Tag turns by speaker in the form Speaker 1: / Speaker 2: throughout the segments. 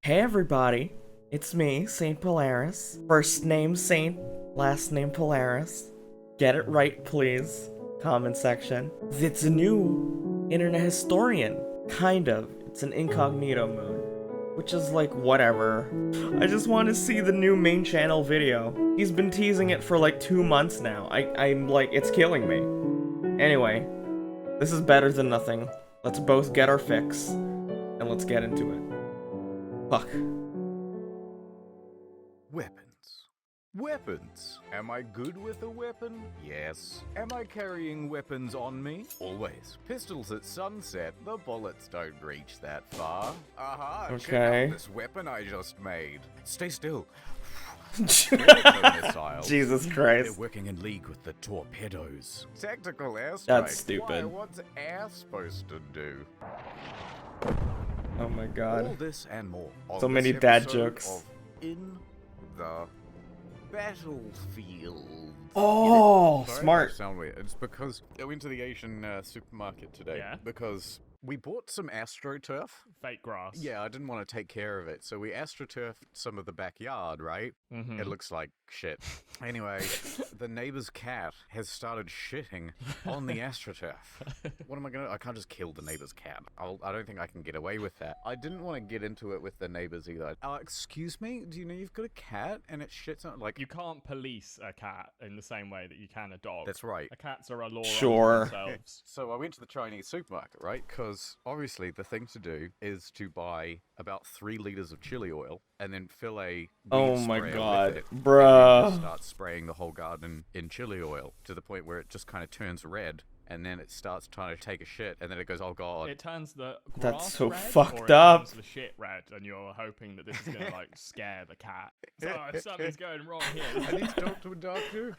Speaker 1: Hey everybody, it's me, Saint Polaris. First name Saint, last name Polaris. Get it right, please. Comment section. It's a new internet historian. Kind of. It's an incognito mood. Which is like, whatever. I just want to see the new main channel video. He's been teasing it for like 2 months now. I'm like, it's killing me. Anyway, this is better than nothing. Let's both get our fix. And let's get into it. Fuck.
Speaker 2: Weapons. Weapons. Am I good with a weapon? Yes. Am I carrying weapons on me? Always. Pistols at sunset, the bullets don't reach that far. Aha, check
Speaker 1: Okay.
Speaker 2: out this weapon I just made. Stay still.
Speaker 1: Jesus
Speaker 2: They're
Speaker 1: Christ.
Speaker 2: working in league with the torpedoes. Tactical airstrike.
Speaker 1: That's stupid.
Speaker 2: Why, what's air supposed to do?
Speaker 1: Oh my
Speaker 2: All
Speaker 1: god.
Speaker 2: this and more. on
Speaker 1: So
Speaker 2: this
Speaker 1: many dad
Speaker 2: episode
Speaker 1: jokes.
Speaker 2: of In the Battlefield.
Speaker 1: Oh,
Speaker 2: Sorry,
Speaker 1: smart.
Speaker 2: that sound weird. It's because I went to the Asian supermarket today.
Speaker 3: Yeah.
Speaker 2: Because we bought some AstroTurf.
Speaker 3: Fake grass.
Speaker 2: Yeah, I didn't want to take care of it, so we AstroTurfed some of the backyard, right?
Speaker 3: Mm-hmm.
Speaker 2: It looks like shit. Anyway, the neighbor's cat has started shitting on the AstroTurf. What am I gonna? I can't just kill the neighbor's cat. I don't think I can get away with that. I didn't want to get into it with the neighbors either. Excuse me, do you know you've got a cat and it shits on like?
Speaker 3: You can't police a cat in the same way that you can a dog.
Speaker 2: That's right.
Speaker 3: Cats are a law
Speaker 1: Sure.
Speaker 3: unto themselves.
Speaker 2: So I went to the Chinese supermarket, right? Because obviously the thing to do is to buy about 3 liters of chili oil and then fill a
Speaker 1: Oh
Speaker 2: weed
Speaker 1: my
Speaker 2: sprayer
Speaker 1: god.
Speaker 2: with it, and
Speaker 1: Bruh.
Speaker 2: then start spraying the whole garden in chili oil to the point where it just kind of turns red. And then it starts trying to take a shit, and then it goes, oh god.
Speaker 3: It turns the
Speaker 1: That's
Speaker 3: grass
Speaker 1: so
Speaker 3: red,
Speaker 1: fucked
Speaker 3: or it
Speaker 1: up.
Speaker 3: turns the shit red, and you're hoping that this is gonna like scare the cat. So something's going wrong
Speaker 2: I
Speaker 3: here.
Speaker 2: need to talk to a doctor.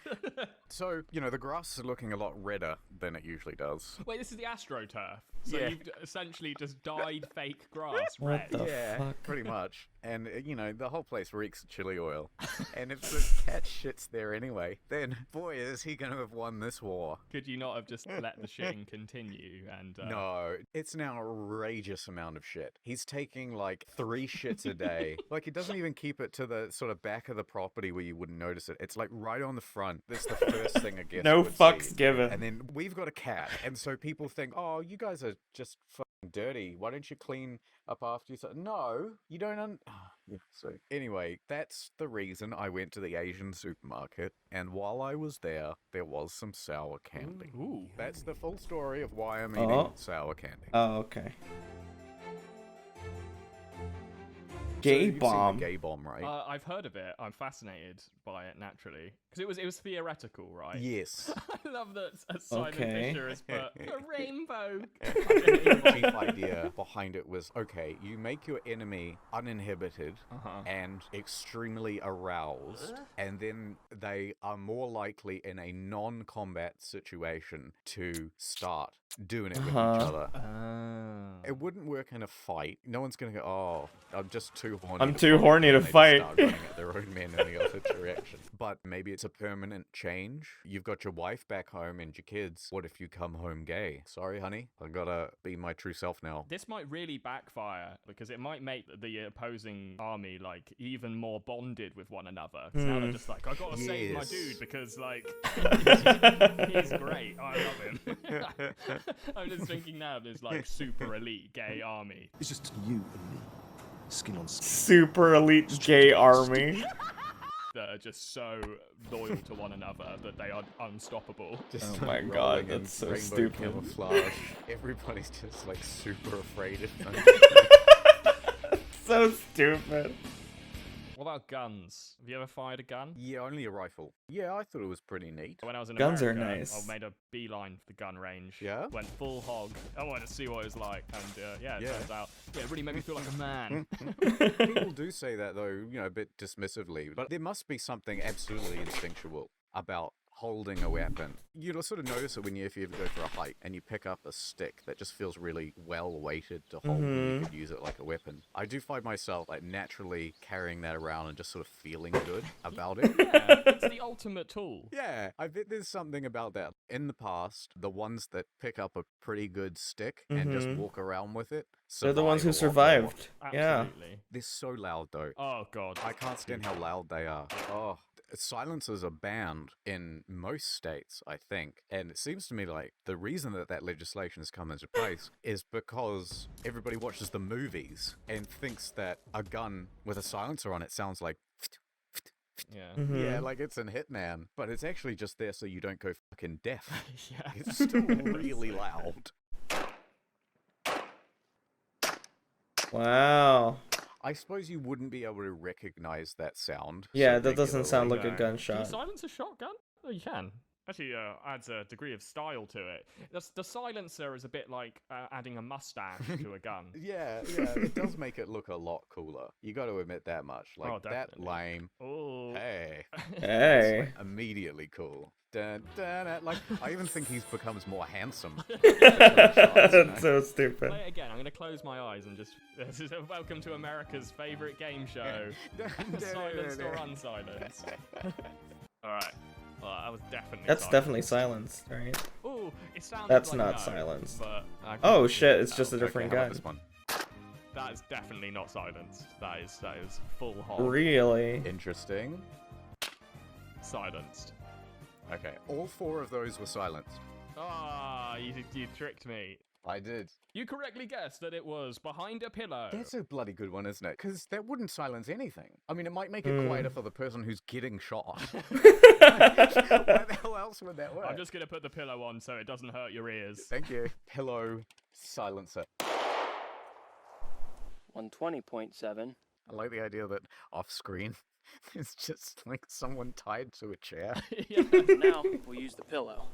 Speaker 2: So, you know, the grass is looking a lot redder than it usually does.
Speaker 3: Wait, this is the AstroTurf. So
Speaker 2: Yeah.
Speaker 3: you've essentially just dyed fake grass
Speaker 1: What
Speaker 3: red.
Speaker 1: the
Speaker 2: Yeah,
Speaker 1: fuck?
Speaker 2: pretty much. And, you know, the whole place reeks of chili oil. And if the cat shits there anyway, then, boy, is he going to have won this war.
Speaker 3: Could you not have just let the shitting continue and
Speaker 2: No, it's an outrageous amount of shit. He's taking like 3 shits a day. Like, he doesn't even keep it to the sort of back of the property where you wouldn't notice it. It's like right on the front. That's the first thing I guess.
Speaker 1: No
Speaker 2: would
Speaker 1: fucks
Speaker 2: see.
Speaker 1: given.
Speaker 2: And then we've got a cat, and so people think, oh, you guys are just fucking dirty. Why don't you clean up after yourself? No, you don't. Yeah, so anyway, that's the reason I went to the Asian supermarket, and while I was there was some sour candy.
Speaker 3: Ooh.
Speaker 2: That's the full story of why I'm eating
Speaker 1: Oh.
Speaker 2: sour candy.
Speaker 1: Oh, okay.
Speaker 2: So
Speaker 1: Gay
Speaker 2: you've seen
Speaker 1: bomb.
Speaker 2: the gay bomb, right?
Speaker 3: I've heard of it. I'm fascinated by it naturally because it was theoretical, right?
Speaker 2: Yes.
Speaker 3: I love that Simon
Speaker 1: Okay.
Speaker 3: Fisher has put a rainbow.
Speaker 2: The chief idea behind it was, okay, you make your enemy uninhibited and extremely aroused, and then they are more likely in a non-combat situation to start doing it with each other. It wouldn't work in a fight. No one's gonna go, oh, I'm just too horny.
Speaker 1: I'm too horny to
Speaker 2: and they just
Speaker 1: fight.
Speaker 2: start running at their own men in the opposite direction. But maybe it's a permanent change. You've got your wife back home and your kids. What if you come home gay? Sorry, honey. I gotta be my true self now.
Speaker 3: This might really backfire because it might make the opposing army like even more bonded with one another. 'Cause now they're just like, I gotta save my
Speaker 2: Yes.
Speaker 3: dude because like he's great. I love him. I'm just thinking now there's like super elite gay army.
Speaker 4: It's just you and me, skin on skin.
Speaker 1: Super elite gay army.
Speaker 3: That are just so loyal to one another that they are unstoppable.
Speaker 2: Just
Speaker 1: Oh my
Speaker 2: rolling
Speaker 1: god,
Speaker 2: in
Speaker 1: that's so
Speaker 2: rainbow
Speaker 1: stupid.
Speaker 2: Camouflage. Everybody's just like super afraid of them.
Speaker 1: So stupid.
Speaker 3: What about guns? Have you ever fired a gun?
Speaker 2: Yeah, only a rifle. Yeah, I thought it was pretty neat.
Speaker 3: When I was in
Speaker 1: Guns are
Speaker 3: America,
Speaker 1: nice.
Speaker 3: I made a beeline for the gun range.
Speaker 2: Yeah?
Speaker 3: Went full hog. I wanted to see what it was like, and yeah, it
Speaker 2: Yeah.
Speaker 3: turns out, yeah, it really made me feel like a man.
Speaker 2: People do say that though, you know, a bit dismissively, but there must be something absolutely instinctual about holding a weapon. You'll sort of notice it if you ever go for a hike and you pick up a stick that just feels really well weighted to hold and you could use it like a weapon. I do find myself like naturally carrying that around and just sort of feeling good about it.
Speaker 3: Yeah, it's the ultimate tool.
Speaker 2: Yeah, I bet there's something about that. In the past, the ones that pick up a pretty good stick and just walk around with it,
Speaker 1: They're the ones who
Speaker 2: survive a lot more.
Speaker 1: survived. Yeah.
Speaker 3: Absolutely.
Speaker 2: They're so loud though.
Speaker 3: Oh god.
Speaker 2: I can't stand how loud they are. Oh, silencers are banned in most states, I think. And it seems to me like the reason that legislation has come into place is because everybody watches the movies and thinks that a gun with a silencer on it sounds like
Speaker 3: Yeah.
Speaker 2: yeah, like it's in Hitman, but it's actually just there so you don't go fucking deaf.
Speaker 3: Yeah.
Speaker 2: It's still really loud.
Speaker 1: Wow.
Speaker 2: I suppose you wouldn't be able to recognize that sound.
Speaker 1: Yeah,
Speaker 2: so
Speaker 1: that doesn't sound like a
Speaker 3: No.
Speaker 1: gunshot.
Speaker 3: Can you silence a shotgun? Oh, you can. Actually, adds a degree of style to it. The silencer is a bit like adding a mustache to a gun.
Speaker 2: Yeah, it does make it look a lot cooler. You got to admit that much. Like,
Speaker 3: Oh,
Speaker 2: that
Speaker 3: definitely.
Speaker 2: lame.
Speaker 3: Oh.
Speaker 2: Hey.
Speaker 1: Hey.
Speaker 2: Like, immediately cool. Dun, dun, dun. Like, I even think he becomes more handsome.
Speaker 1: That's so stupid.
Speaker 3: Play it again. I'm going to close my eyes and just... This is welcome to America's favourite game show. Silenced or unsilenced. Alright. Well, that was definitely
Speaker 1: That's
Speaker 3: silenced.
Speaker 1: definitely silenced, right?
Speaker 3: Ooh, it sounded
Speaker 1: That's
Speaker 3: like
Speaker 1: not
Speaker 3: no,
Speaker 1: silenced.
Speaker 3: But I
Speaker 1: Oh
Speaker 3: couldn't
Speaker 1: shit,
Speaker 3: figure
Speaker 1: it's
Speaker 3: it
Speaker 1: just a
Speaker 3: out.
Speaker 1: different
Speaker 2: Okay, how
Speaker 1: gun.
Speaker 2: about this one?
Speaker 3: That is definitely not silenced. That is full hog.
Speaker 1: Really?
Speaker 2: Interesting.
Speaker 3: Silenced.
Speaker 2: Okay, all 4 of those were silenced.
Speaker 3: Ah, you tricked me.
Speaker 2: I did.
Speaker 3: You correctly guessed that it was behind a pillow.
Speaker 2: That's a bloody good one, isn't it? Because that wouldn't silence anything. I mean, it might make it quieter for the person who's getting shot. Why the hell else would that work?
Speaker 3: I'm just gonna put the pillow on so it doesn't hurt your ears.
Speaker 2: Thank you. Pillow silencer.
Speaker 5: 120.7.
Speaker 2: I like the idea that off screen it's just like someone tied to a chair.
Speaker 3: Yeah.
Speaker 5: Now we'll use the pillow.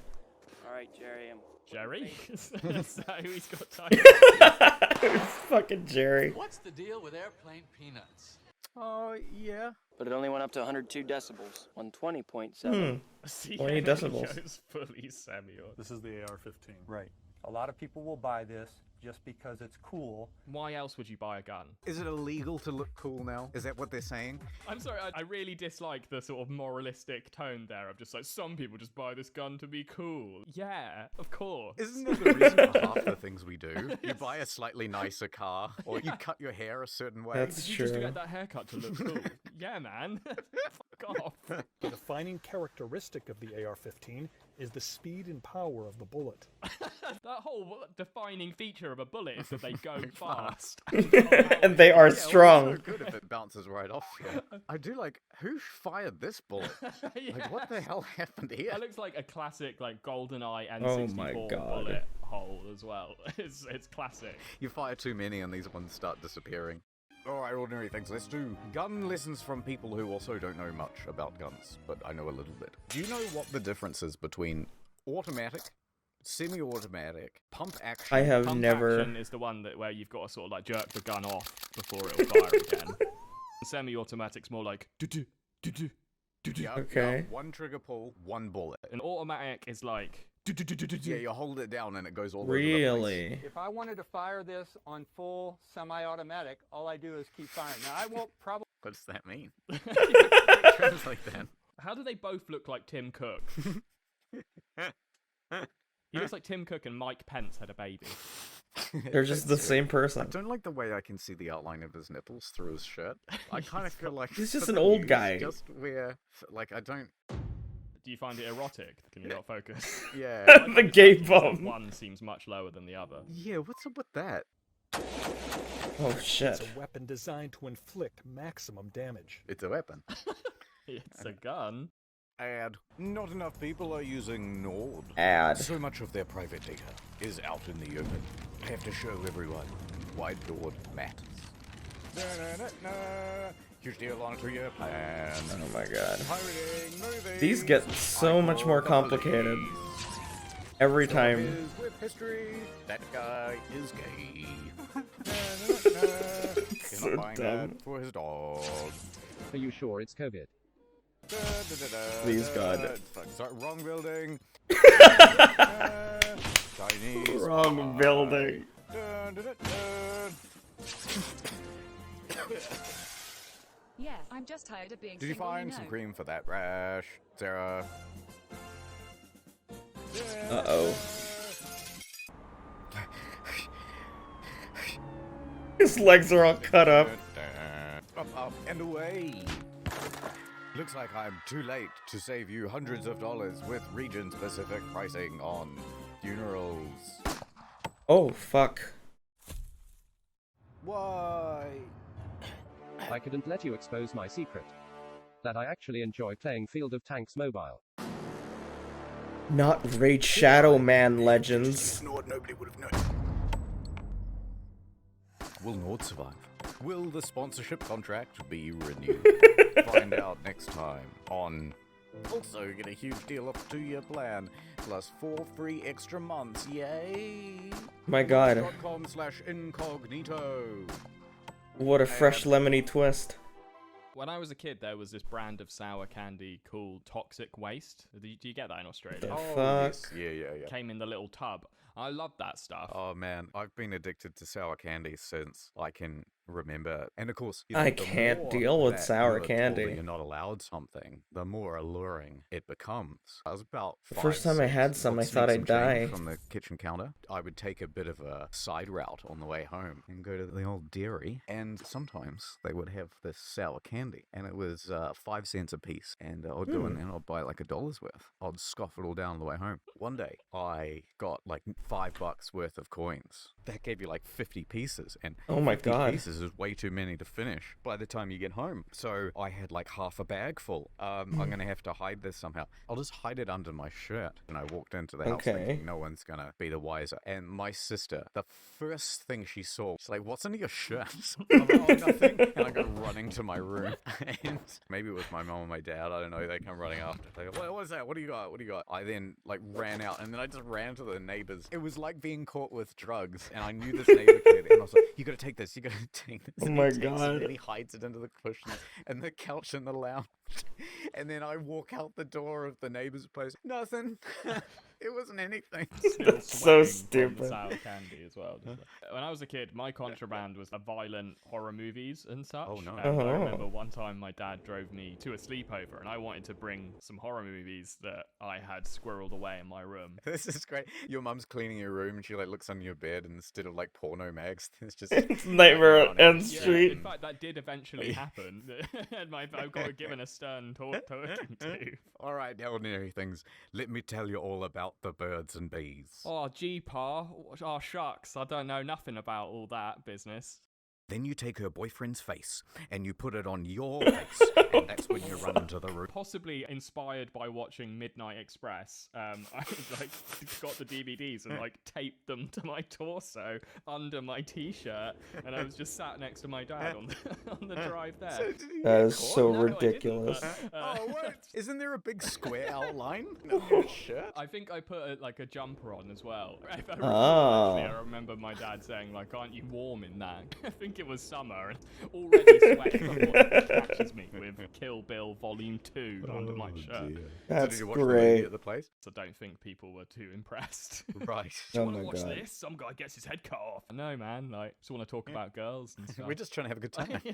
Speaker 5: All right, Jerry.
Speaker 3: Jerry? Is that who he's got tied?
Speaker 1: Fucking Jerry.
Speaker 6: What's the deal with airplane peanuts?
Speaker 2: Oh, yeah.
Speaker 5: But it only went up to 102 decibels. 120.7.
Speaker 3: See,
Speaker 1: 20
Speaker 3: he
Speaker 1: decibels.
Speaker 3: goes fully semi-auto.
Speaker 7: This is the AR-15.
Speaker 8: Right. A lot of people will buy this just because it's cool.
Speaker 3: Why else would you buy a gun?
Speaker 2: Is it illegal to look cool now? Is that what they're saying?
Speaker 3: I'm sorry, I really dislike the sort of moralistic tone there of just like, some people just buy this gun to be cool. Yeah, of course.
Speaker 2: Isn't that the reason for half the things we do? You buy a slightly nicer car, or you cut your hair a certain way.
Speaker 1: That's
Speaker 3: you just to
Speaker 1: true.
Speaker 3: get that haircut to look cool. Yeah, man. Fuck off.
Speaker 7: The defining characteristic of the AR-15 is the speed and power of the bullet.
Speaker 3: That whole defining feature of a bullet is that they go fast.
Speaker 1: And they are
Speaker 2: Yeah, well,
Speaker 1: strong.
Speaker 2: it's so good if it bounces right off you. I do like, who fired this bullet? Like, what the hell happened here?
Speaker 3: That looks like a classic, like GoldenEye
Speaker 1: Oh
Speaker 3: N64
Speaker 1: my God.
Speaker 3: bullet hole as well. It's classic.
Speaker 2: You fire too many and these ones start disappearing. Alright, ordinary things. Let's do gun lessons from people who also don't know much about guns, but I know a little bit. Do you know what the difference is between automatic, semi-automatic, pump action?
Speaker 1: I have
Speaker 3: Pump
Speaker 1: never.
Speaker 3: action is the one that where you've got to sort of like jerk the gun off before it'll fire again. Semi-automatic's more like do-do, do-do, do-do.
Speaker 2: Yup,
Speaker 1: Okay.
Speaker 2: yup, one trigger pull, one bullet.
Speaker 3: An automatic is like
Speaker 2: Yeah, you hold it down and it goes all over the place.
Speaker 1: Really?
Speaker 9: If I wanted to fire this on full semi-automatic, all I do is keep firing. Now, I won't probably...
Speaker 2: What does that mean? Translate that.
Speaker 3: How do they both look like Tim Cook? He looks like Tim Cook and Mike Pence had a baby.
Speaker 1: They're just the same
Speaker 2: I
Speaker 1: person.
Speaker 2: don't like the way I can see the outline of his nipples through his shirt. I kind of feel like
Speaker 1: He's just
Speaker 2: for
Speaker 1: an
Speaker 2: the
Speaker 1: old
Speaker 2: news,
Speaker 1: guy.
Speaker 2: Just where, like, I don't.
Speaker 3: Do you find it erotic? Can you not focus?
Speaker 2: Yeah.
Speaker 1: The gay bum.
Speaker 3: One seems much lower than the other.
Speaker 2: Yeah. What's up with that?
Speaker 1: Oh
Speaker 7: It's
Speaker 1: shit.
Speaker 7: a weapon designed to inflict maximum damage.
Speaker 2: It's a weapon.
Speaker 3: It's a gun.
Speaker 2: Ad. Not enough people are using Nord.
Speaker 1: Ad.
Speaker 2: So much of their private data is out in the open. I have to show everyone why Nord matters. Huge deal on a 2-year plan.
Speaker 1: Oh my god.
Speaker 2: Pirating, moving.
Speaker 1: These get so much more complicated every time.
Speaker 2: Is with history. That guy is gay.
Speaker 1: So
Speaker 2: Cannot find
Speaker 1: dumb.
Speaker 2: that for his dog.
Speaker 10: Are you sure it's COVID?
Speaker 1: Please, God.
Speaker 2: Sorry, wrong building. Chinese.
Speaker 1: Wrong building.
Speaker 10: Yeah, I'm just tired of being
Speaker 2: Did you
Speaker 10: single,
Speaker 2: find
Speaker 10: know.
Speaker 2: some cream for that rash, Sarah?
Speaker 1: Uh-oh. His legs are all cut up.
Speaker 2: Up and away. Looks like I'm too late to save you hundreds of dollars with region-specific pricing on funerals.
Speaker 1: Oh, fuck.
Speaker 2: Why?
Speaker 11: I couldn't let you expose my secret. That I actually enjoy playing Field of Tanks Mobile.
Speaker 1: Not Raid Shadow Man Legends.
Speaker 2: Nord, nobody would have known. Will Nord survive? Will the sponsorship contract be renewed? Find out next time on... Also get a huge deal off 2-year plan, plus 4 free extra months, yay!
Speaker 1: My God.
Speaker 2: .com/incognito.
Speaker 1: What a fresh lemony twist.
Speaker 3: When I was a kid, there was this brand of sour candy called Toxic Waste. Do you get that in Australia?
Speaker 1: The fuck?
Speaker 2: Yes. Yeah.
Speaker 3: Came in the little tub. I loved that stuff.
Speaker 2: Oh man, I've been addicted to sour candy since I can remember. And of course,
Speaker 1: I
Speaker 2: the
Speaker 1: can't
Speaker 2: more
Speaker 1: deal with
Speaker 2: that
Speaker 1: sour
Speaker 2: you're told
Speaker 1: candy.
Speaker 2: that you're not allowed something, the more alluring it becomes. I was about
Speaker 1: The first time I had some, I thought I'd die.
Speaker 2: From the kitchen counter, I would take a bit of a side route on the way home and go to the old dairy. And sometimes they would have this sour candy, and it was 5 cents a piece. And I'd go in there and I'd buy like $1's worth. I'd scoff it all down on the way home. One day, I got like $5 worth of coins. That gave you like 50 pieces, and
Speaker 1: Oh my
Speaker 2: 50
Speaker 1: God.
Speaker 2: pieces is way too many to finish by the time you get home. So I had like half a bag full. I'm gonna have to hide this somehow. I'll just hide it under my shirt. And I walked into the house thinking no one's gonna be the wiser. And my sister, the first thing she saw, she's like, "What's under your shirt?" I'm like, "Oh, nothing." And I go running to my room, and maybe it was my mom or my dad. I don't know. They come running after. They go, "What is that? What do you got? What do you got?" I then like ran out, and then I just ran to the neighbors. It was like being caught with drugs, and I knew this neighbor kid, and I was like, "You gotta take this. You gotta take this."
Speaker 1: Oh
Speaker 2: And
Speaker 1: my
Speaker 2: he takes it,
Speaker 1: God.
Speaker 2: and he hides it under the cushions and the couch in the lounge. And then I walk out the door of the neighbor's place. Nothing. It wasn't anything.
Speaker 3: Still
Speaker 1: So
Speaker 3: sweating from the
Speaker 1: stupid.
Speaker 3: sour candy as well. When I was a kid, my contraband was violent horror movies and such.
Speaker 2: Oh, no.
Speaker 3: And I remember one time my dad drove me to a sleepover, and I wanted to bring some horror movies that I had squirreled away in my room.
Speaker 2: This is great. Your mum's cleaning your room, and she like looks under your bed, and instead of like porno mags, it's just
Speaker 1: It's Nightmare on Elm
Speaker 3: Yeah,
Speaker 1: Street.
Speaker 3: in fact, that did eventually happen, and I got given a stern talking to.
Speaker 2: All right, ordinary things. Let me tell you all about the birds and bees.
Speaker 3: Oh, gee, Pa. Oh, shucks. I don't know nothing about all that business.
Speaker 2: Then you take her boyfriend's face and you put it on your face, and that's when you run into the room.
Speaker 3: Possibly inspired by watching Midnight Express, I like got the DVDs and like taped them to my torso under my t-shirt, and I was just sat next to my dad on the drive there.
Speaker 1: That is so
Speaker 3: No, I didn't,
Speaker 1: ridiculous.
Speaker 3: but,
Speaker 2: Oh, what? Isn't there a big square outline on your shirt?
Speaker 3: I think I put a jumper on as well. If I recall,
Speaker 1: Ah.
Speaker 3: actually, I remember my dad saying like, "Aren't you warm in that?" I think it was summer and already sweating before it catches me with Kill Bill Volume 2 under my shirt.
Speaker 2: So
Speaker 1: That's
Speaker 2: did you watch the movie
Speaker 1: great.
Speaker 2: at the place?
Speaker 3: So I don't think people were too impressed.
Speaker 2: Right.
Speaker 3: Do you
Speaker 1: Oh
Speaker 3: want to
Speaker 1: my
Speaker 3: watch
Speaker 1: God.
Speaker 3: this? Some guy gets his head cut off. No, man. Like, just want to talk about girls and stuff.
Speaker 2: We're just trying to have a good time.
Speaker 3: Yeah.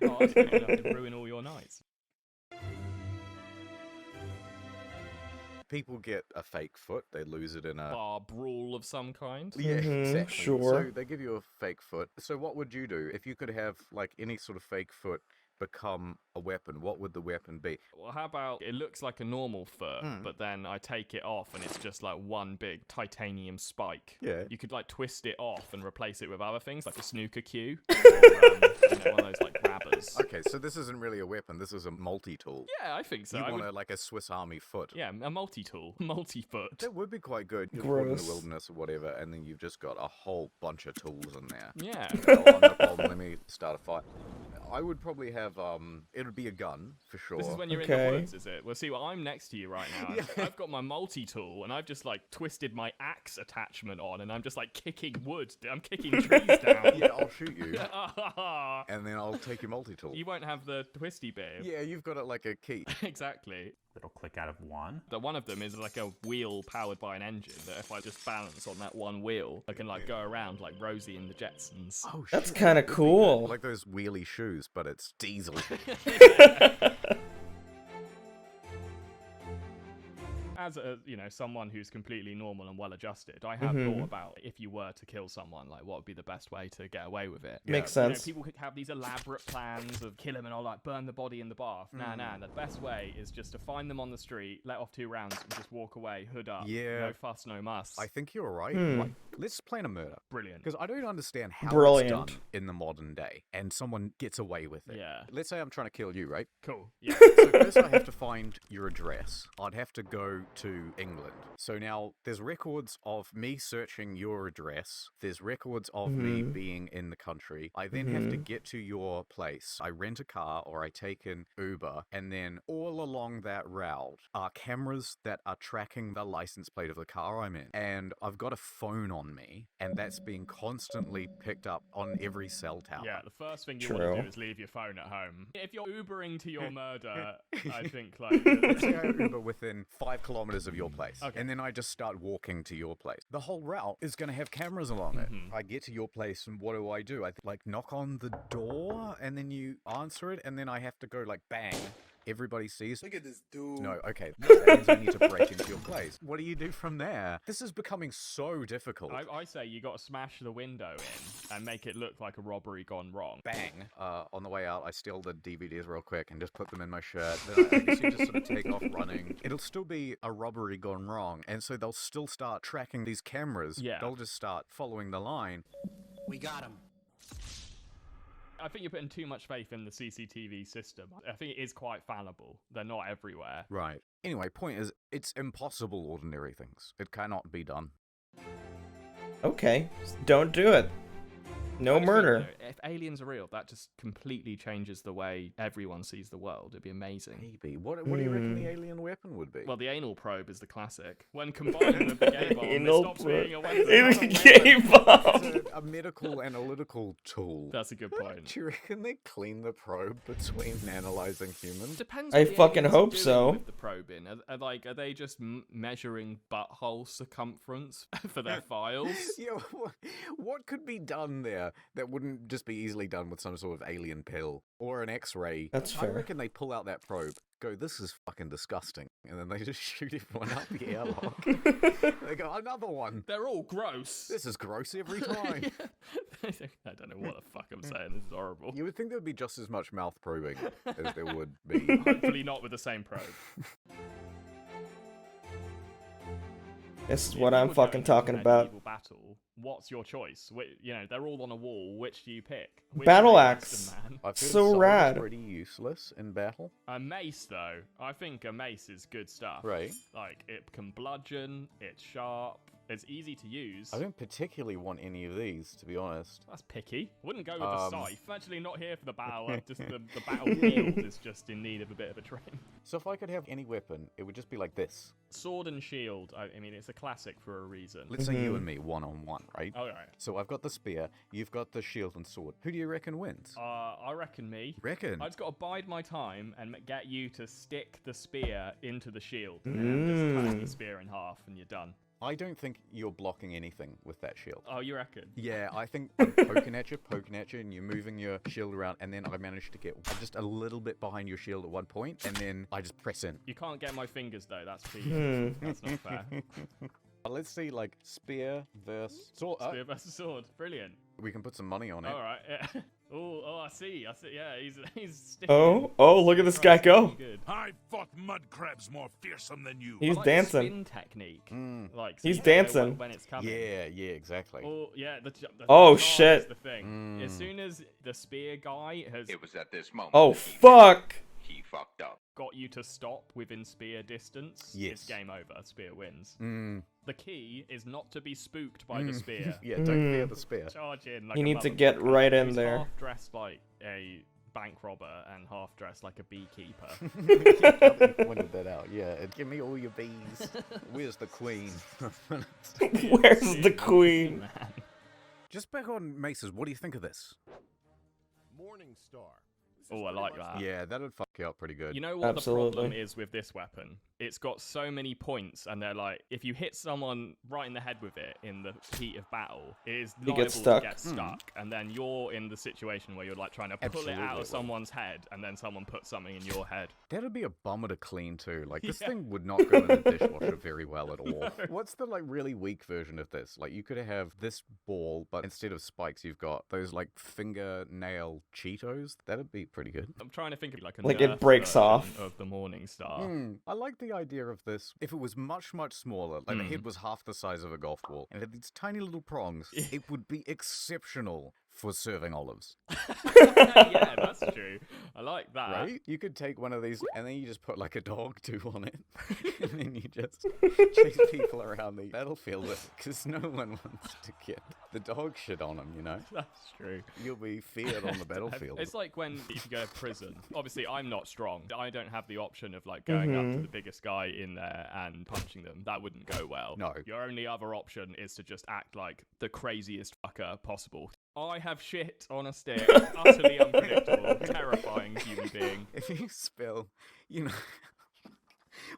Speaker 3: Oh, I didn't have to ruin all your nights.
Speaker 2: People get a fake foot, they lose it in a...
Speaker 3: Bar brawl of some kind.
Speaker 2: Yeah, exactly.
Speaker 1: sure.
Speaker 2: So they give you a fake foot. So what would you do if you could have like any sort of fake foot become a weapon? What would the weapon be?
Speaker 3: Well, how about it looks like a normal foot, but then I take it off and it's just like one big titanium spike.
Speaker 2: Yeah.
Speaker 3: You could like twist it off and replace it with other things like a snooker cue or one of those like grabbers.
Speaker 2: Okay, so this isn't really a weapon. This is a multi-tool.
Speaker 3: Yeah, I think so.
Speaker 2: You
Speaker 3: I
Speaker 2: want
Speaker 3: would-
Speaker 2: like a Swiss Army foot.
Speaker 3: Yeah, a multi-tool, multi-foot.
Speaker 2: That would be quite good. You're caught in
Speaker 1: Gross.
Speaker 2: the wilderness or whatever, and then you've just got a whole bunch of tools in there.
Speaker 3: Yeah.
Speaker 2: Oh, no problem. Let me start a fight. I would probably have, it would be a gun, for sure.
Speaker 3: This is when you're in
Speaker 1: Okay.
Speaker 3: the woods, is it? Well, see, well, I'm next to you right now. I've got my multi-tool, and I've just, like, twisted my axe attachment on, and I'm just, like, kicking wood. I'm kicking trees down.
Speaker 2: Yeah, I'll shoot you, and then I'll take your multi-tool.
Speaker 3: You won't have the twisty bit.
Speaker 2: Yeah, you've got it like a key.
Speaker 3: Exactly.
Speaker 12: It'll click out of one.
Speaker 3: That one of them is like a wheel powered by an engine that if I just balance on that one wheel, I can like go around like Rosie in the Jetsons.
Speaker 2: Oh, shit.
Speaker 1: That's kind of cool.
Speaker 2: Like those wheelie shoes, but it's diesel.
Speaker 3: As a, someone who's completely normal and well-adjusted, I have thought about if you were to kill someone, like what would be the best way to get away with it.
Speaker 1: Makes sense.
Speaker 3: People could have these elaborate plans of kill him and I'll like burn the body in the bath. Nah. The best way is just to find them on the street, let off 2 rounds, and just walk away, hood up.
Speaker 2: Yeah.
Speaker 3: No fuss, no muss.
Speaker 2: I think you're right. Like, let's plan a murder.
Speaker 3: Brilliant.
Speaker 2: Because I don't understand how
Speaker 1: Brilliant.
Speaker 2: it's done in the modern day, and someone gets away with it.
Speaker 3: Yeah.
Speaker 2: Let's say I'm trying to kill you, right?
Speaker 3: Cool. Yeah.
Speaker 2: So first I have to find your address. I'd have to go to England. So now there's records of me searching your address. There's records of me being in the country. I then have to get to your place. I rent a car or I take an Uber. And then all along that route are cameras that are tracking the license plate of the car I'm in. And I've got a phone on me. And that's being constantly picked up on every cell tower.
Speaker 3: Yeah, the first thing you want to do is leave your phone at home. If you're Ubering to your murder, I think like...
Speaker 2: Let's say I Uber within 5 kilometers of your place.
Speaker 3: Okay.
Speaker 2: And then I just start walking to your place. The whole route is going to have cameras along it. I get to your place and what do? I like knock on the door and then you answer it and then I have to go like bang. Everybody sees.
Speaker 4: Look at this dude.
Speaker 2: No, okay. That means I need to break into your place. What do you do from there? This is becoming so difficult.
Speaker 3: I say you got to smash the window in and make it look like a robbery gone wrong.
Speaker 2: Bang. On the way out, I steal the DVDs real quick and just put them in my shirt. Then I guess you just sort of take off running. It'll still be a robbery gone wrong. And so they'll still start tracking these cameras.
Speaker 3: Yeah.
Speaker 2: They'll just start following the line.
Speaker 6: We got him.
Speaker 3: I think you're putting too much faith in the CCTV system. I think it is quite fallible. They're not everywhere.
Speaker 2: Right. Anyway, point is, it's impossible ordinary things. It cannot be done.
Speaker 1: Okay, don't do it. No murder.
Speaker 3: If aliens are real, that just completely changes the way everyone sees the world. It'd be amazing.
Speaker 2: Maybe. What do you reckon the alien weapon would be?
Speaker 3: Well, the anal probe is the classic. When combined with the gay bomb, it
Speaker 1: Anal
Speaker 3: stops
Speaker 1: probe.
Speaker 3: being a weapon.
Speaker 1: It's a gay bomb.
Speaker 2: It's a medical analytical tool.
Speaker 3: That's a good point.
Speaker 2: Do you reckon they clean the probe between analyzing humans?
Speaker 3: Depends.
Speaker 1: I
Speaker 3: what the
Speaker 1: fucking
Speaker 3: aliens are
Speaker 1: hope
Speaker 3: doing
Speaker 1: so.
Speaker 3: With the probing, are they just measuring butthole circumference for their files?
Speaker 2: Yeah, what could be done there that wouldn't just be easily done with some sort of alien pill or an X-ray?
Speaker 1: That's
Speaker 2: I
Speaker 1: fair.
Speaker 2: reckon they pull out that probe, go, this is fucking disgusting, and then they just shoot everyone up the airlock. They go, another one.
Speaker 3: They're all gross.
Speaker 2: This is gross every time.
Speaker 3: I don't know what the fuck I'm saying. This is horrible.
Speaker 2: You would think there would be just as much mouth probing as there would be.
Speaker 3: Hopefully not with the same probe.
Speaker 1: This is what I'm fucking talking about.
Speaker 3: Medieval battle. What's your choice? They're all on a wall. Which do you pick? Which
Speaker 1: Battle
Speaker 3: way,
Speaker 1: axe.
Speaker 3: man?
Speaker 2: I've heard
Speaker 1: So
Speaker 2: swords
Speaker 1: rad.
Speaker 2: pretty useless in battle.
Speaker 3: A mace, though. I think a mace is good stuff.
Speaker 2: Right.
Speaker 3: Like, it can bludgeon, it's sharp, it's easy to use.
Speaker 2: I don't particularly want any of these, to be honest.
Speaker 3: That's picky. Wouldn't go with the scythe. I'm actually not here for the battle. Just the battlefield is just in need of a bit of a trim.
Speaker 2: So if I could have any weapon, it would just be like this.
Speaker 3: Sword and shield. I mean, it's a classic for a reason.
Speaker 2: Let's say you and me, one-on-one, right?
Speaker 3: All right.
Speaker 2: So I've got the spear, you've got the shield and sword. Who do you reckon wins?
Speaker 3: I reckon me.
Speaker 2: Reckon?
Speaker 3: I just got to bide my time and get you to stick the spear into the shield. And then just cut the spear in half and you're done.
Speaker 2: I don't think you're blocking anything with that shield.
Speaker 3: Oh, you reckon?
Speaker 2: Yeah, I think I'm poking at you, and you're moving your shield around, and then I managed to get just a little bit behind your shield at one point, and then I just press in.
Speaker 3: You can't get my fingers, though. That's cheating. That's not fair.
Speaker 2: Let's see, like, spear versus sword.
Speaker 3: Spear versus sword. Brilliant.
Speaker 2: We can put some money on it.
Speaker 3: All right. Yeah. Oh, I see. Yeah, he's sticking.
Speaker 1: Oh, look at this guy go.
Speaker 3: Good.
Speaker 13: I fought mud crabs more fearsome than you.
Speaker 1: He's
Speaker 3: I like
Speaker 1: dancing.
Speaker 3: The spin technique. Like,
Speaker 1: He's
Speaker 3: you know
Speaker 1: dancing.
Speaker 3: when it's coming.
Speaker 2: Yeah, exactly.
Speaker 3: Oh, yeah. The
Speaker 1: Oh,
Speaker 3: charge
Speaker 1: shit.
Speaker 3: is the thing. As soon as the spear guy has
Speaker 13: It was at this moment.
Speaker 1: Oh, fuck.
Speaker 13: He fucked up.
Speaker 3: got you to stop within spear distance, it's game over. Spear wins. The key is not to be spooked by the spear.
Speaker 2: Yeah, don't fear the spear.
Speaker 3: Charge in like
Speaker 1: You
Speaker 3: a
Speaker 1: need to get
Speaker 3: motherfucker.
Speaker 1: right in
Speaker 3: He's
Speaker 1: there.
Speaker 3: half dressed like a bank robber and half dressed like a beekeeper.
Speaker 2: Pointed that out. Yeah, give me all your bees. Where's the queen?
Speaker 1: Where's the queen?
Speaker 3: Man.
Speaker 2: Just back on maces, what do you think of this?
Speaker 4: Morning Star.
Speaker 3: Oh, I like that.
Speaker 2: Yeah, that'd fuck you up pretty good.
Speaker 3: You know what
Speaker 1: Absolutely.
Speaker 3: the problem is with this weapon? It's got so many points, and they're like, if you hit someone right in the head with it in the heat of battle, it is
Speaker 1: You
Speaker 3: liable
Speaker 1: get stuck.
Speaker 3: to get stuck. And then you're in the situation where you're like trying to pull it out
Speaker 2: Absolutely.
Speaker 3: of someone's head, and then someone puts something in your head.
Speaker 2: That'd be a bummer to clean too. Like, this thing would not go in the dishwasher very well at all. What's the, like, really weak version of this? Like, you could have this ball, but instead of spikes, you've got those, like, fingernail Cheetos. That'd be pretty good.
Speaker 3: I'm trying to think of like a
Speaker 1: Like, it
Speaker 3: Nerf
Speaker 1: breaks
Speaker 3: version
Speaker 1: off.
Speaker 3: of the Morning Star.
Speaker 2: I like the idea of this. If it was much, much smaller, like the head was half the size of a golf ball, and it had these tiny little prongs, it would be exceptional for serving olives.
Speaker 3: Yeah, that's true. I like that.
Speaker 2: Right? You could take one of these, and then you just put like a dog too on it, and then you just chase people around the battlefield with, because no one wants to get the dog shit on them, you know?
Speaker 3: That's true.
Speaker 2: You'll be feared on the battlefield.
Speaker 3: It's like when if you go to prison. Obviously, I'm not strong. I don't have the option of like going up to the biggest guy in there and punching them. That wouldn't go well.
Speaker 2: No.
Speaker 3: Your only other option is to just act like the craziest fucker possible. I have shit on a stick, utterly unpredictable, terrifying human being.
Speaker 2: If you spill, you know...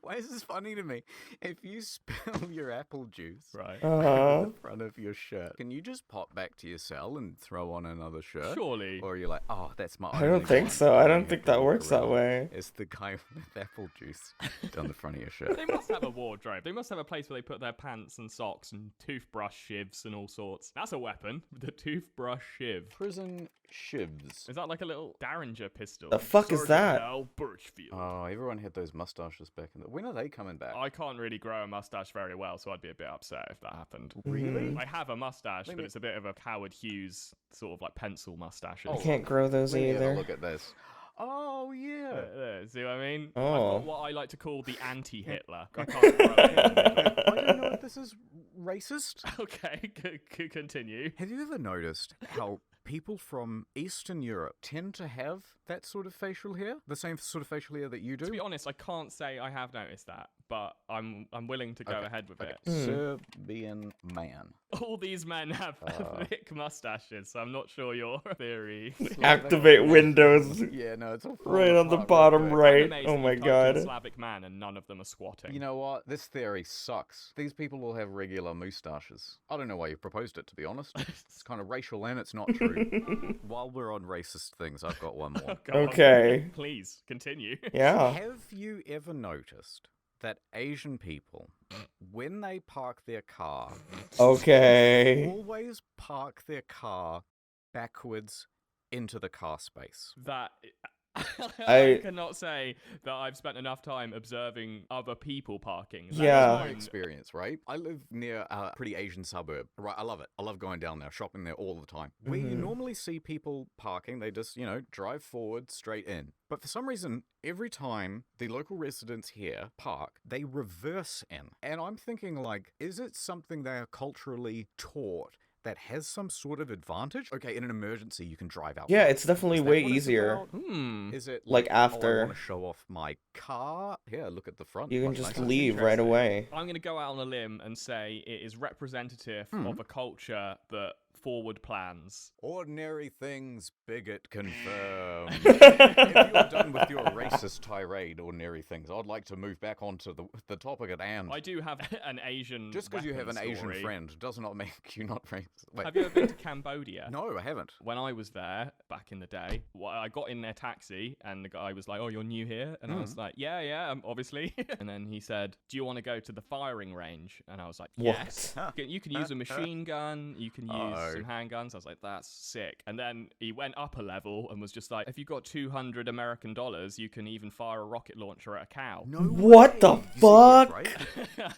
Speaker 2: Why is this funny to me? If you spill your apple juice
Speaker 3: right
Speaker 2: on the front of your shirt, can you just pop back to your cell and throw on another shirt?
Speaker 3: Surely.
Speaker 2: Or are you like, oh, that's my
Speaker 1: I don't think so. I don't think that works that way.
Speaker 2: It's the guy with apple juice down the front of your shirt.
Speaker 3: They must have a wardrobe. They must have a place where they put their pants and socks and toothbrush shivs and all sorts. That's a weapon. The toothbrush shiv.
Speaker 2: Prison shivs.
Speaker 3: Is that like a little Derringer pistol?
Speaker 1: The fuck is that?
Speaker 3: Al Birchfield.
Speaker 2: Oh, everyone had those mustaches back in the... When are they coming back?
Speaker 3: I can't really grow a mustache very well, so I'd be a bit upset if that happened.
Speaker 2: Really?
Speaker 3: I have a mustache, but it's a bit of a Howard Hughes sort of like pencil mustache.
Speaker 1: I can't grow those
Speaker 2: Let me have a
Speaker 1: either.
Speaker 2: look at this. Oh, yeah.
Speaker 3: See what I mean?
Speaker 1: Oh.
Speaker 3: I've got what I like to call the anti-Hitler. I can't grow it.
Speaker 2: I don't know if this is racist.
Speaker 3: Okay, continue.
Speaker 2: Have you ever noticed how people from Eastern Europe tend to have that sort of facial hair? The same sort of facial hair that you do?
Speaker 3: To be honest, I can't say I have noticed that, but I'm willing to go ahead with it.
Speaker 2: Serbian man.
Speaker 3: All these men have thick mustaches, so I'm not sure your theory.
Speaker 1: Activate Windows.
Speaker 2: Yeah, no, it's all
Speaker 1: Right on the
Speaker 2: apart
Speaker 1: bottom
Speaker 2: real quick.
Speaker 1: right.
Speaker 3: I'm amazed
Speaker 1: Oh
Speaker 3: that
Speaker 1: my
Speaker 3: you typed in
Speaker 1: god.
Speaker 3: Slavic man and none of them are squatting.
Speaker 2: You know what? This theory sucks. These people will have regular moustaches. I don't know why you proposed it, to be honest. It's kind of racial and it's not true. While we're on racist things, I've got one more.
Speaker 3: Go on.
Speaker 1: Okay.
Speaker 3: Please, continue.
Speaker 1: Yeah.
Speaker 2: Have you ever noticed that Asian people, when they park their car,
Speaker 1: Okay.
Speaker 2: always park their car backwards into the car space?
Speaker 3: That...
Speaker 1: I
Speaker 3: cannot say that I've spent enough time observing other people parking. That
Speaker 1: Yeah.
Speaker 3: is
Speaker 2: My experience, right? I live near a pretty Asian suburb. Right, I love it. I love going down there, shopping there all the time. Where you normally see people parking, they just, drive forward straight in. But for some reason, every time the local residents here park, they reverse in. And I'm thinking, like, is it something they are culturally taught that has some sort of advantage? Okay, in an emergency, you can drive out.
Speaker 1: Yeah, it's definitely
Speaker 2: Is that
Speaker 1: way
Speaker 2: what it's
Speaker 1: easier.
Speaker 2: about? Is it
Speaker 1: Like,
Speaker 2: oh, I
Speaker 1: after.
Speaker 2: want to show off my car? Yeah, look at the front.
Speaker 1: You can
Speaker 2: Like,
Speaker 1: just
Speaker 2: nice.
Speaker 1: leave right away.
Speaker 3: I'm going to go out on a limb and say it is representative of a culture that forward plans.
Speaker 2: Ordinary things, bigot confirmed. If you're done with your racist tirade, ordinary things, I'd like to move back onto the topic at hand.
Speaker 3: I do have an Asian
Speaker 2: Just because you have an
Speaker 3: weapon
Speaker 2: Asian
Speaker 3: story.
Speaker 2: friend does not make you not racist. Wait.
Speaker 3: Have you ever been to Cambodia?
Speaker 2: No, I haven't.
Speaker 3: When I was there back in the day, I got in their taxi and the guy was like, "Oh, you're new here?" And I was like, "Yeah, obviously." And then he said, "Do you want to go to the firing range?" And I was like, "Yes." You can use a machine gun, you can use some handguns. I was like, "That's sick." And then he went up a level and was just like, "If you got $200 American, you can even fire a rocket launcher at a cow."
Speaker 2: No
Speaker 1: What the fuck?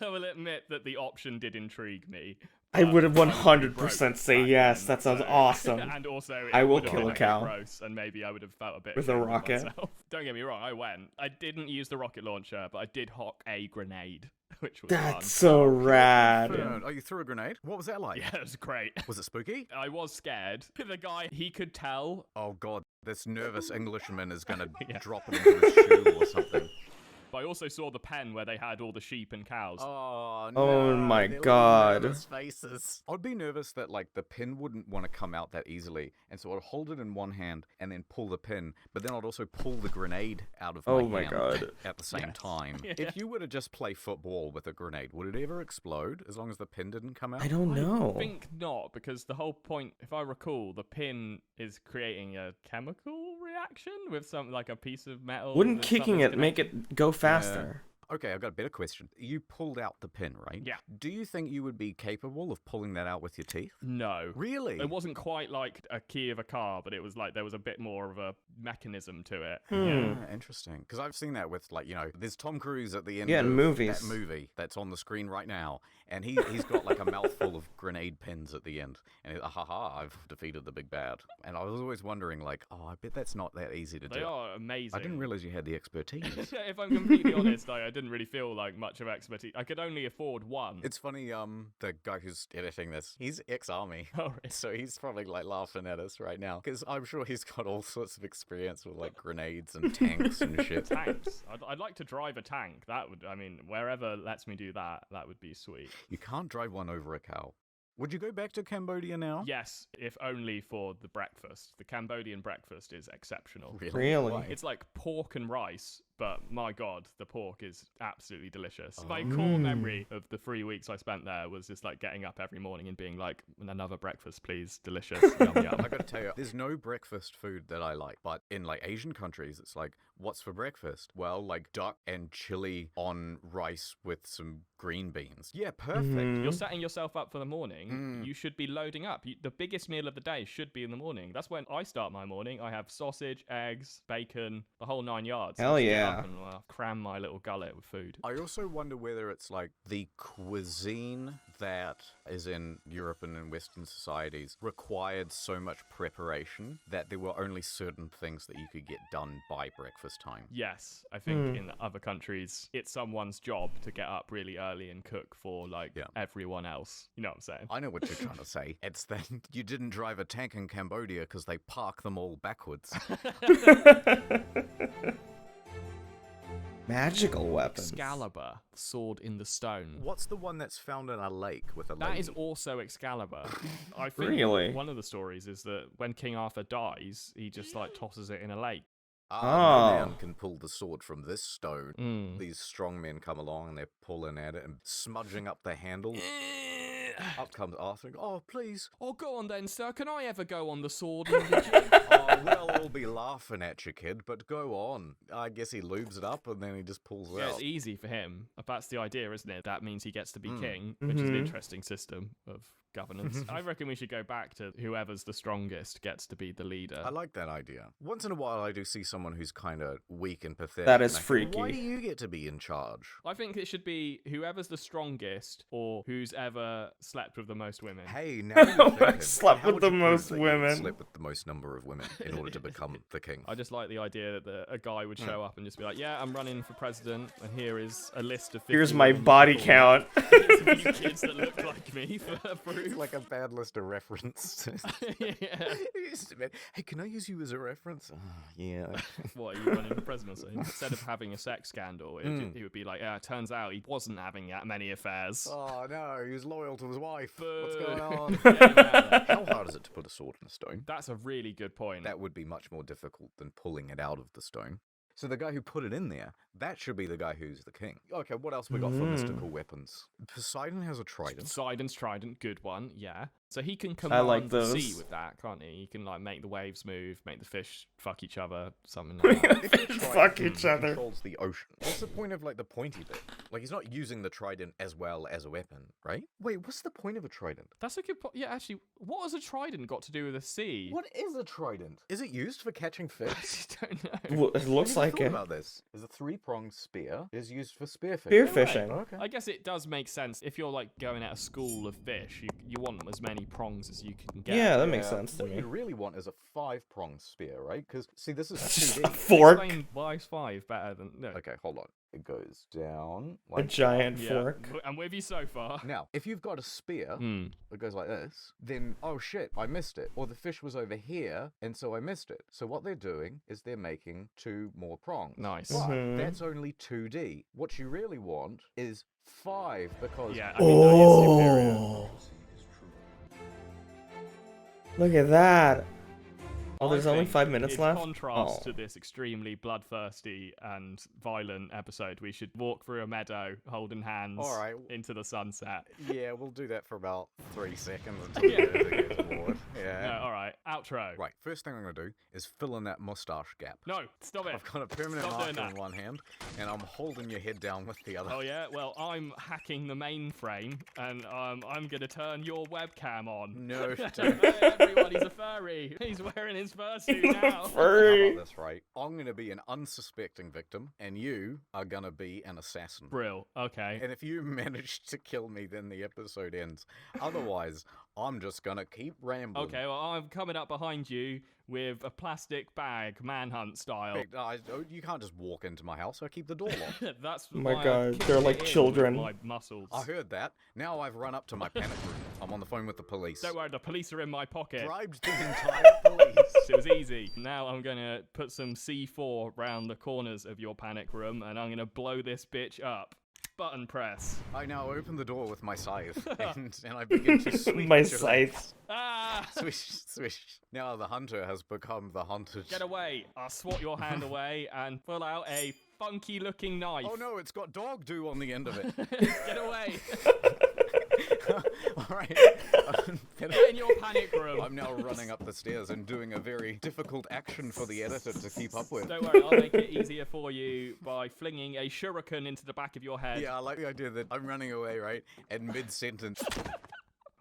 Speaker 3: I will admit that the option did intrigue me.
Speaker 1: I would have 100% say yes. That sounds awesome.
Speaker 3: And also,
Speaker 1: I will
Speaker 3: would have
Speaker 1: kill
Speaker 3: been
Speaker 1: a
Speaker 3: bit
Speaker 1: cow.
Speaker 3: gross, and maybe I would have felt a bit
Speaker 1: With a
Speaker 3: ashamed of
Speaker 1: rocket.
Speaker 3: myself. Don't get me wrong, I went. I didn't use the rocket launcher, but I did hock a grenade, which was
Speaker 1: That's
Speaker 3: fun.
Speaker 1: so rad.
Speaker 2: Oh, you threw a grenade? What was that like?
Speaker 3: Yeah, it was great.
Speaker 2: Was it spooky?
Speaker 3: I was scared. The guy, he could tell.
Speaker 2: Oh god, this nervous Englishman is gonna drop it into his shoe or something.
Speaker 3: But I also saw the pen where they had all the sheep and cows.
Speaker 2: Oh, no.
Speaker 1: Oh my
Speaker 2: their little
Speaker 1: God.
Speaker 2: nervous faces. I'd be nervous that, like, the pin wouldn't want to come out that easily, and so I'd hold it in one hand and then pull the pin, but then I'd also pull the grenade out of my hand
Speaker 1: God.
Speaker 2: at the same time.
Speaker 3: Yeah.
Speaker 2: If you were to just play football with a grenade, would it ever explode as long as the pin didn't come out?
Speaker 1: I don't know.
Speaker 3: I think not, because the whole point, if I recall, the pin is creating a chemical reaction with something like a piece of metal.
Speaker 1: Wouldn't
Speaker 3: and
Speaker 1: kicking
Speaker 3: something's
Speaker 1: it make it go faster?
Speaker 2: Okay, I've got a better question. You pulled out the pin, right?
Speaker 3: Yeah.
Speaker 2: Do you think you would be capable of pulling that out with your teeth?
Speaker 3: No.
Speaker 2: Really?
Speaker 3: It wasn't quite like a key of a car, but it was like there was a bit more of a mechanism to it.
Speaker 2: Yeah, interesting. Because I've seen that with, like, there's Tom Cruise at the end
Speaker 1: in
Speaker 2: of
Speaker 1: movies.
Speaker 2: that movie that's on the screen right now, and he's got like a mouthful of grenade pins at the end, and I've defeated the big bad. And I was always wondering, like, I bet that's not that easy to do.
Speaker 3: They are amazing.
Speaker 2: I didn't realize you had the expertise.
Speaker 3: If I'm completely honest, I didn't really feel like much of expertise. I could only afford one.
Speaker 2: It's funny, the guy who's editing this, he's ex-army.
Speaker 3: Oh, really?
Speaker 2: So he's probably, like, laughing at us right now, because I'm sure he's got all sorts of experience with, like, grenades and tanks and shit.
Speaker 3: Tanks. I'd like to drive a tank. That would, wherever lets me do that, that would be sweet.
Speaker 2: You can't drive one over a cow. Would you go back to Cambodia now?
Speaker 3: Yes, if only for the breakfast. The Cambodian breakfast is exceptional.
Speaker 1: Really?
Speaker 2: Why?
Speaker 3: It's like pork and rice, but my God, the pork is absolutely delicious. My core memory of the 3 weeks I spent there was just like getting up every morning and being like, another breakfast, please. Delicious. Yum, yum.
Speaker 2: I gotta tell you, there's no breakfast food that I like, but in like Asian countries, it's like, what's for breakfast? Well, like duck and chili on rice with some green beans. Yeah, perfect.
Speaker 3: You're setting yourself up for the morning. You should be loading up. The biggest meal of the day should be in the morning. That's when I start my morning. I have sausage, eggs, bacon, the whole 9 yards.
Speaker 1: Hell yeah.
Speaker 3: And, cram my little gullet with food.
Speaker 2: I also wonder whether it's like the cuisine that is in Europe and in Western societies required so much preparation that there were only certain things that you could get done by breakfast time.
Speaker 3: Yes, I think in other countries, it's someone's job to get up really early and cook for like everyone else. You know what I'm saying?
Speaker 2: I know what you're trying to say. It's that you didn't drive a tank in Cambodia because they park them all backwards.
Speaker 1: Magical weapons.
Speaker 3: Excalibur, sword in the stone.
Speaker 2: What's the one that's found in a lake with a lady?
Speaker 3: That is also Excalibur. I think
Speaker 1: Really?
Speaker 3: one of the stories is that when King Arthur dies, he just like tosses it in a lake.
Speaker 2: No man can pull the sword from this stone. These strong men come along and they're pulling at it and smudging up the handle. Up comes Arthur. Oh, please.
Speaker 3: Oh, go on then, sir. Can I ever go on the sword?
Speaker 2: We'll all be laughing at you, kid, but go on. I guess he lubes it up and then he just pulls it
Speaker 3: Yeah,
Speaker 2: out.
Speaker 3: it's easy for him. That's the idea, isn't it? That means he gets to be king, which is an interesting system of governance. I reckon we should go back to whoever's the strongest gets to be the leader.
Speaker 2: I like that idea. Once in a while, I do see someone who's kind of weak and pathetic.
Speaker 1: That is
Speaker 2: and I think,
Speaker 1: freaky.
Speaker 2: Why do you get to be in charge?
Speaker 3: I think it should be whoever's the strongest or who's ever slept with the most women.
Speaker 2: Hey, now you're thinking,
Speaker 1: Slept
Speaker 2: how
Speaker 1: with
Speaker 2: would
Speaker 1: the
Speaker 2: you prove
Speaker 1: most
Speaker 2: that you
Speaker 1: women.
Speaker 2: Slept with the most number of women in order to become the king.
Speaker 3: I just like the idea that a guy would show up and just be like, yeah, I'm running for president, and here is a list of 50
Speaker 1: Here's my
Speaker 3: women
Speaker 1: body
Speaker 3: before.
Speaker 1: count.
Speaker 3: Here's a few kids that look like me for proof.
Speaker 2: Like a bad list of references.
Speaker 3: Yeah.
Speaker 2: Hey, can I use you as a reference? Yeah.
Speaker 3: What, are you running for presidency? Instead of having a sex scandal, he would be like, yeah, it turns out he wasn't having that many affairs.
Speaker 2: Oh no, he was loyal to his wife.
Speaker 3: Boo.
Speaker 2: What's going on?
Speaker 3: Yeah.
Speaker 2: How hard is it to put a sword in a stone?
Speaker 3: That's a really good point.
Speaker 2: That would be much more difficult than pulling it out of the stone. So the guy who put it in there, that should be the guy who's the king. Okay, what else we got for mystical weapons? Poseidon has a trident.
Speaker 3: Poseidon's trident, good one, yeah. So he can command
Speaker 1: like
Speaker 3: the
Speaker 1: those.
Speaker 3: sea with that, can't he? He can like make the waves move, make the fish fuck each other, something like that.
Speaker 2: If the
Speaker 1: Fuck
Speaker 2: trident
Speaker 1: each other.
Speaker 2: controls the ocean. What's the point of like the pointy bit? Like he's not using the trident as well as a weapon, right? Wait, what's the point of a trident?
Speaker 3: That's a good point. Yeah, actually, what has a trident got to do with the sea?
Speaker 2: What is a trident? Is it used for catching fish?
Speaker 3: I just don't know.
Speaker 1: Well, it looks like
Speaker 2: thought
Speaker 1: it.
Speaker 2: about this. There's a three-pronged spear. It is used for spearfishing.
Speaker 1: Spearfishing.
Speaker 2: Okay.
Speaker 3: I guess it does make sense if you're like going at a school of fish. You want as many many prongs as you can get.
Speaker 1: Yeah, that makes sense to
Speaker 2: What
Speaker 1: me.
Speaker 2: you really want is a 5-prong spear, right? Because, see, this is
Speaker 1: Just
Speaker 2: 2D.
Speaker 1: a fork.
Speaker 3: Explain why is 5 better than... No.
Speaker 2: Okay, hold on. It goes down
Speaker 1: A
Speaker 2: like
Speaker 1: giant
Speaker 3: Yeah,
Speaker 1: fork.
Speaker 3: I'm with you so far.
Speaker 2: Now, if you've got a spear
Speaker 3: Hmm.
Speaker 2: that goes like this, then, oh shit, I missed it. Or the fish was over here, and so I missed it. So what they're doing is they're making 2 more prongs.
Speaker 3: Nice.
Speaker 2: But that's only 2D. What you really want is 5, because...
Speaker 3: Yeah, I mean, that is superior.
Speaker 1: Oh, look at that. Oh, there's
Speaker 3: I
Speaker 1: only
Speaker 3: think
Speaker 1: 5 minutes
Speaker 3: in
Speaker 1: left?
Speaker 3: contrast
Speaker 1: Oh.
Speaker 3: to this extremely bloodthirsty and violent episode, we should walk through a meadow holding hands
Speaker 2: All right.
Speaker 3: into the sunset.
Speaker 2: Yeah, we'll do that for about 3 seconds until the editor gets bored. Yeah.
Speaker 3: No, alright, outro.
Speaker 2: Right, first thing I'm going to do is fill in that mustache gap.
Speaker 3: No, stop it.
Speaker 2: I've got a permanent
Speaker 3: Stop doing
Speaker 2: marker in
Speaker 3: that.
Speaker 2: one hand, and I'm holding your head down with the other.
Speaker 3: Oh yeah, well I'm hacking the mainframe, and I'm gonna turn your webcam on.
Speaker 2: No,
Speaker 3: Everyone, he's a furry. He's wearing his fursuit now.
Speaker 2: How
Speaker 1: Furry.
Speaker 2: about this, right? I'm going to be an unsuspecting victim, and you are going to be an assassin.
Speaker 3: Brill. Okay.
Speaker 2: And if you manage to kill me, then the episode ends. Otherwise, I'm just going to keep rambling.
Speaker 3: Okay, well I'm coming up behind you with a plastic bag, manhunt style.
Speaker 2: You can't just walk into my house. I keep the door locked.
Speaker 3: That's
Speaker 1: Oh my
Speaker 3: why I
Speaker 1: God,
Speaker 3: kicked
Speaker 1: they're
Speaker 3: it
Speaker 1: like
Speaker 3: in with
Speaker 1: children.
Speaker 3: My muscles.
Speaker 2: I heard that. Now I've run up to my panic room. I'm on the phone with the police.
Speaker 3: Don't worry, the police are in my pocket.
Speaker 2: Bribed the entire police.
Speaker 3: It was easy. Now I'm gonna put some C4 round the corners of your panic room, and I'm gonna blow this bitch up. Button press.
Speaker 2: I now open the door with my scythe, and I begin to sweep
Speaker 1: My
Speaker 2: at your legs.
Speaker 1: scythe.
Speaker 3: Ah!
Speaker 2: Swish, swish. Now the hunter has become the hunted.
Speaker 3: Get away! I'll swat your hand away and pull out a funky-looking knife.
Speaker 2: Oh no, it's got dog do on the end of it.
Speaker 3: Get away!
Speaker 2: Alright.
Speaker 3: Get in your panic room.
Speaker 2: I'm now running up the stairs and doing a very difficult action for the editor to keep up with.
Speaker 3: Don't worry, I'll make it easier for you by flinging a shuriken into the back of your head.
Speaker 2: Yeah, I like the idea that I'm running away, right? And mid-sentence...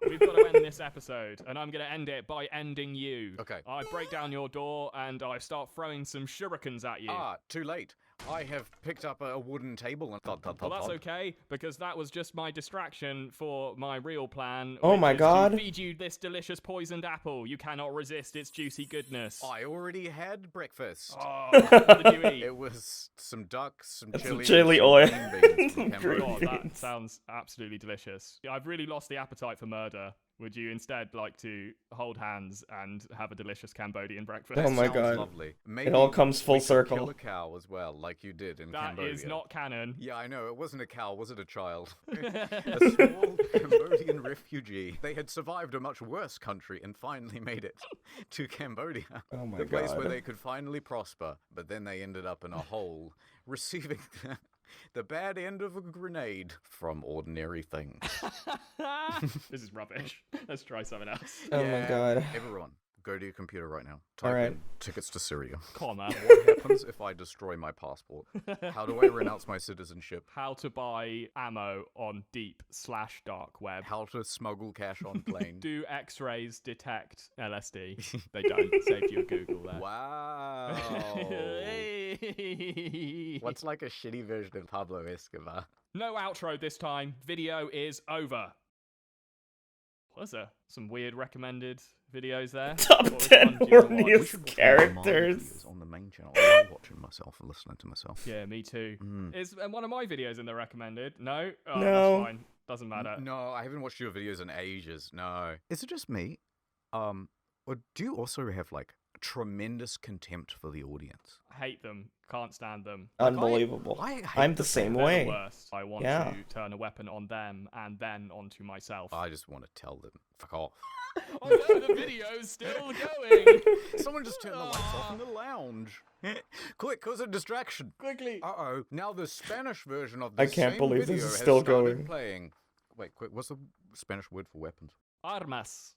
Speaker 3: We've got to end this episode, and I'm going to end it by ending you.
Speaker 2: Okay.
Speaker 3: I break down your door, and I start throwing some shurikens at you.
Speaker 2: Ah, too late. I have picked up a wooden table and thud, thud, thud,
Speaker 3: Well, that's
Speaker 2: thud.
Speaker 3: okay, because that was just my distraction for my real plan.
Speaker 1: Oh
Speaker 3: which
Speaker 1: my
Speaker 3: is
Speaker 1: God.
Speaker 3: To feed you this delicious poisoned apple. You cannot resist its juicy goodness.
Speaker 2: I already had breakfast.
Speaker 3: Oh, what did you eat?
Speaker 2: It was some duck, some
Speaker 1: That's
Speaker 2: chili,
Speaker 1: some chili
Speaker 2: some
Speaker 1: oil.
Speaker 2: green beans from
Speaker 1: Green
Speaker 2: Cambodia.
Speaker 3: God, that sounds absolutely delicious. I've really lost the appetite for murder. Would you instead like to hold hands and have a delicious Cambodian breakfast?
Speaker 1: Oh my
Speaker 2: Sounds
Speaker 1: God.
Speaker 2: lovely.
Speaker 1: It all comes full
Speaker 2: we could
Speaker 1: circle.
Speaker 2: Kill a cow as well, like you did in
Speaker 3: That
Speaker 2: Cambodia.
Speaker 3: is not canon.
Speaker 2: Yeah, I know. It wasn't a cow, was it a child? A small Cambodian refugee. They had survived a much worse country and finally made it to Cambodia.
Speaker 1: Oh my
Speaker 2: the place
Speaker 1: God.
Speaker 2: where they could finally prosper, but then they ended up in a hole, receiving the bad end of a grenade from ordinary things.
Speaker 3: This is rubbish. Let's try something else.
Speaker 1: Oh my God.
Speaker 2: Everyone, go to your computer right now. Type
Speaker 1: All right.
Speaker 2: in tickets to Syria.
Speaker 3: Comma.
Speaker 2: What happens if I destroy my passport? How do I renounce my citizenship?
Speaker 3: How to buy ammo on deep/dark web.
Speaker 2: How to smuggle cash on plane?
Speaker 3: Do X-rays detect LSD? They don't. Saved you a Google there.
Speaker 2: Wow.
Speaker 3: Hey.
Speaker 2: What's like a shitty version of Pablo Escobar?
Speaker 3: No outro this time. Video is over. Was there some weird recommended videos there?
Speaker 1: Top
Speaker 3: Or which
Speaker 1: 10
Speaker 3: one do you wanna watch?
Speaker 1: horniest
Speaker 2: We should watch
Speaker 1: characters.
Speaker 2: my videos on the main channel. I like watching myself and listening to myself.
Speaker 3: Yeah, me too.
Speaker 2: Mm.
Speaker 3: Is one of my videos in the recommended? No? Oh,
Speaker 1: No.
Speaker 3: That's fine. Doesn't matter.
Speaker 2: No, I haven't watched your videos in ages. No. Is it just me? Or do you also have like tremendous contempt for the audience?
Speaker 3: Hate them. Can't stand them.
Speaker 1: Unbelievable.
Speaker 2: I hate
Speaker 1: I'm the same
Speaker 3: They're
Speaker 1: way.
Speaker 3: the worst. I want
Speaker 1: Yeah.
Speaker 3: to turn a weapon on them and then onto myself.
Speaker 2: I just want to tell them, fuck off.
Speaker 3: Oh no, the video's still going!
Speaker 2: Someone just turned the lights off in the lounge. Quick, cause a distraction.
Speaker 3: Quickly!
Speaker 2: Uh-oh, now the Spanish version of the
Speaker 1: I can't
Speaker 2: same
Speaker 1: believe
Speaker 2: video
Speaker 1: this is
Speaker 2: has
Speaker 1: still
Speaker 2: started
Speaker 1: going.
Speaker 2: playing. Wait, quick, what's the Spanish word for weapons?
Speaker 3: Armas.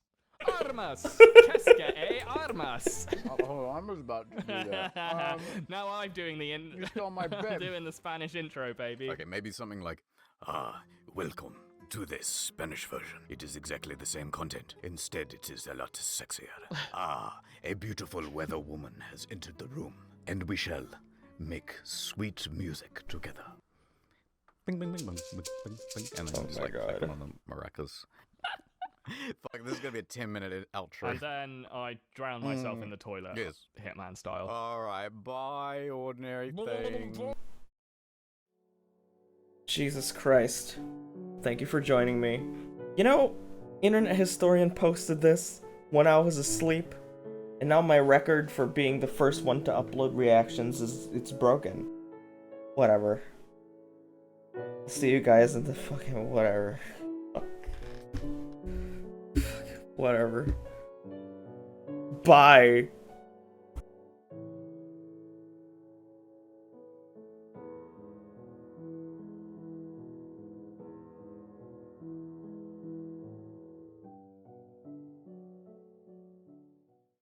Speaker 3: Armas! Qu'est-ce que armas?
Speaker 2: Oh, I was about to do that.
Speaker 3: Now I'm doing the
Speaker 2: You stole my bed.
Speaker 3: doing the Spanish intro, baby.
Speaker 2: Okay, maybe something like, welcome to this Spanish version. It is exactly the same content. Instead, it is a lot sexier. A beautiful weather woman has entered the room, and we shall make sweet music together. Bing, bing, bing, bing, bing, bing, bing. And then
Speaker 1: Oh
Speaker 2: just
Speaker 1: my
Speaker 2: like
Speaker 1: God.
Speaker 2: clicking on the maracas. Fuck, this is gonna be a 10-minute outro.
Speaker 3: And then I drown myself in the toilet.
Speaker 2: Yes.
Speaker 3: Hitman style.
Speaker 2: Alright, bye, ordinary thing.
Speaker 1: Jesus Christ. Thank you for joining me. You know, Internet Historian posted this when I was asleep, and now my record for being the first one to upload reactions it's broken. Whatever. See you guys in the fucking whatever. Whatever. Bye.